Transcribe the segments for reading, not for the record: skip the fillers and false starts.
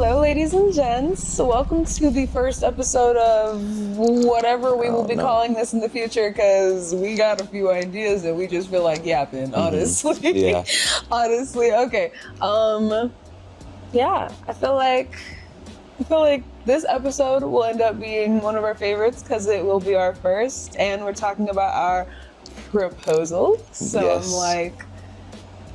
Hello, ladies and gents. Welcome to the first episode of whatever we will be calling this in the future, because we got a few ideas and we just feel like yapping, honestly. Yeah. Honestly, okay. Yeah, I feel like this episode will end up being one of our favorites because it will be our first, and we're talking about our proposal. So Yes. I'm like,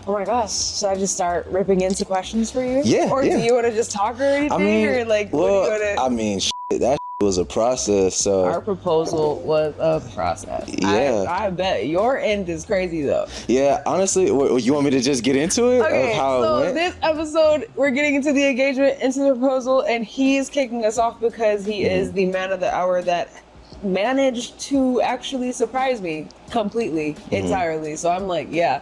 oh my gosh, should I just start ripping into questions for you? Yeah. Or do you want to just talk or anything? Or like, what do you want to... that was a process. So Our proposal was a process. Yeah. I bet your end is crazy though. yeah, honestly, you want me to just get into it? Okay, of how it so went? this episode, we're getting into the engagement, into the proposal, and he's kicking us off because he is the man of the hour that managed to actually surprise me completely, entirely. So I'm like, yeah.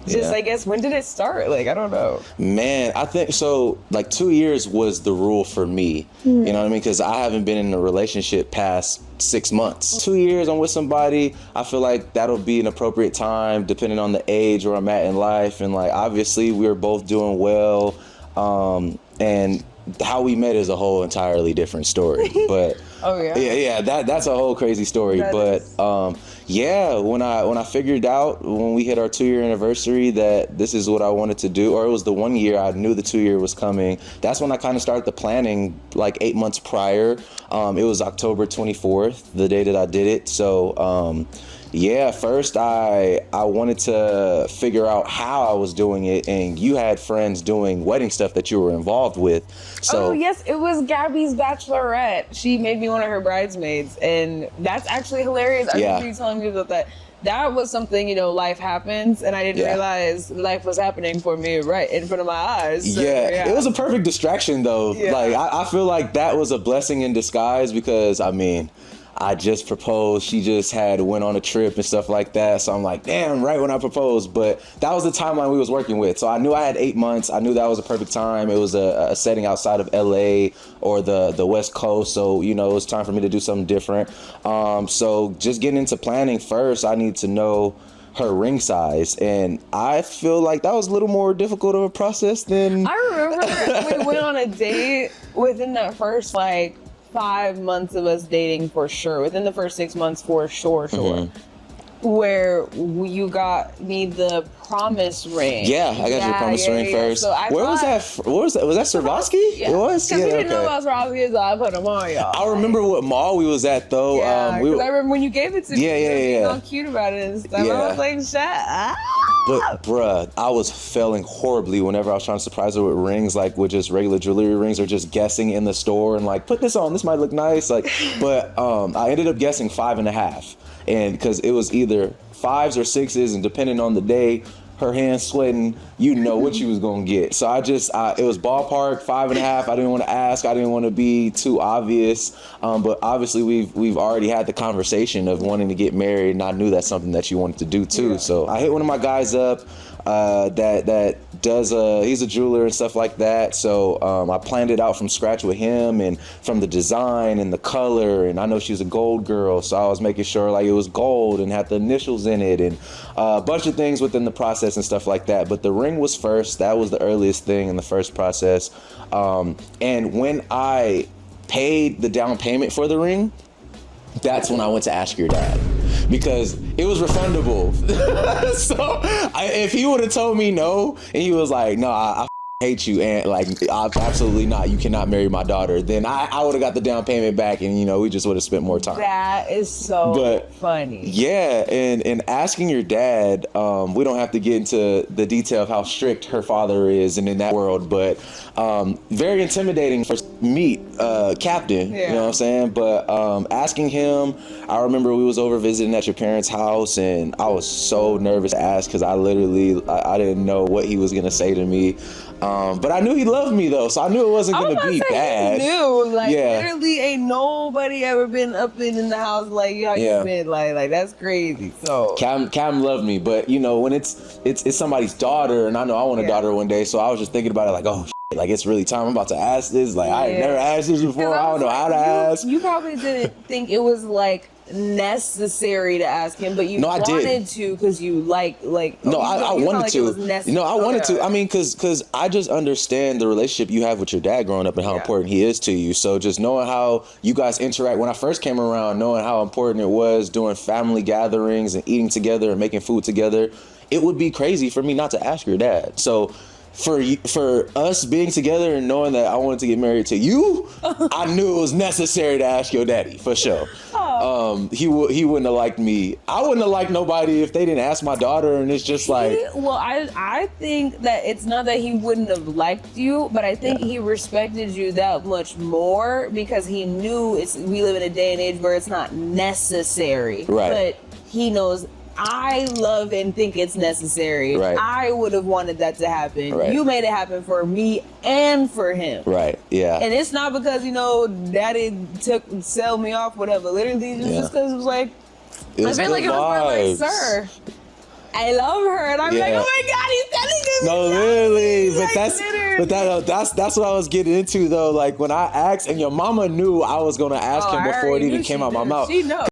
Just, Yeah. I guess, when did it start? Like, I don't know. Man, I think so. Like 2 years was the rule for me. You know what I mean? Because I haven't been in a relationship past 6 months. 2 years I'm with somebody, I feel like that'll be an appropriate time depending on the age where I'm at in life. And like, obviously we were both doing well. And how we met is a whole entirely different story. But Oh, yeah? yeah, that's a whole crazy story. That But is. yeah, when I figured out when we hit our 2 year anniversary that this is what I wanted to do, or it was the 1 year, I knew the 2 year was coming. That's when I kind of started the planning, like 8 months prior. It was October 24th, the day that I did it. So yeah, first I wanted to figure out how I was doing it, and you had friends doing wedding stuff that you were involved with. So Oh, yes, it was Gabby's bachelorette. She made me one of her bridesmaids, and that's actually hilarious. I Yeah. remember you telling me about that. That was something, life happens, and I didn't Yeah. realize life was happening for me right in front of my eyes. So, yeah, it was a perfect distraction though. Yeah. Like I feel like that was a blessing in disguise because I just proposed. She just had went on a trip and stuff like that. So I'm like, damn, right when I proposed. But that was the timeline we was working with. So I knew I had 8 months. I knew that was a perfect time. It was a setting outside of LA or the West Coast. So, it was time for me to do something different. So just getting into planning first, I need to know her ring size. And I feel like that was a little more difficult of a process than... I remember we went on a date within that first, 5 months of us dating for sure. Within the first 6 months for sure. Where you got me the promise ring. Yeah, I got your promise ring first. So Where was that? Was that Swarovski? Yeah. It was? Because we didn't know okay. about Swarovski, so I put them on, y'all. I remember what mall we was at though. Yeah, because I remember when you gave it to me. Yeah, you were being yeah. all cute about it and stuff. Yeah. I was like, shut up. But bruh, I was failing horribly whenever I was trying to surprise her with rings, like with just regular jewelry rings, or just guessing in the store and like, put this on, this might look nice. But I ended up guessing 5.5, and because it was either 5s or 6s, and depending on the day, her hands sweating, what you was gonna get. So it was ballpark 5.5. I didn't want to ask. I didn't want to be too obvious. But obviously we've already had the conversation of wanting to get married, and I knew that's something that you wanted to do too. Yeah. So I hit one of my guys up that does he's a jeweler and stuff like that. So I planned it out from scratch with him, and from the design and the color. And I know she's a gold girl, so I was making sure like it was gold and had the initials in it, and a bunch of things within the process and stuff like that. But the ring was first. That was the earliest thing in the first process. And when I paid the down payment for the ring, that's when I went to ask your dad, because it was refundable. So if he would have told me no, and he was like, no, I hate you, and like, absolutely not, you cannot marry my daughter, then I would have got the down payment back, and we just would have spent more time. That is so funny. Yeah, and asking your dad, we don't have to get into the detail of how strict her father is and in that world, but very intimidating for meet Captain. Yeah. You know what I'm saying? But asking him, I remember we was over visiting at your parents' house, and I was so nervous to ask because I didn't know what he was gonna say to me. But I knew he loved me though, so I knew it wasn't gonna be bad. Literally ain't nobody ever been up in the house like how you been. Like that's crazy. So Cam loved me, but when it's somebody's daughter, and I know I want a daughter one day, so I was just thinking about it like, oh shit, like it's really time I'm about to ask this. Like I ain't never asked this before. I don't know how to ask. You probably didn't think it was like necessary to ask him, but you No, I did. wanted to because you like. No, I you felt wanted like to. it was necessary. No, I wanted Okay. to. I mean, because I just understand the relationship you have with your dad growing up and how Yeah. important he is to you. So just knowing how you guys interact, when I first came around, knowing how important it was doing family gatherings and eating together and making food together, it would be crazy for me not to ask your dad. So for us being together and knowing that I wanted to get married to you, I knew it was necessary to ask your daddy for sure. He wouldn't have liked me. I wouldn't have liked nobody if they didn't ask my daughter. And it's just like, I think that it's not that he wouldn't have liked you, but I think he respected you that much more because he knew we live in a day and age where it's not necessary. Right. But he knows I love and think it's necessary. Right. I would have wanted that to happen. Right. You made it happen for me and for him. right, yeah. And it's not because, daddy sell me off, whatever. Literally, it's just because it was like, It was I feel like good it was more like, vibes. sir, I love her. And I'm like, Yeah. oh my God, he's telling me. No, literally, but Like, that's what I was getting into though. Like when I asked, and your mama knew I was gonna ask him I before it already even knew came she out my knew. mouth. She knows.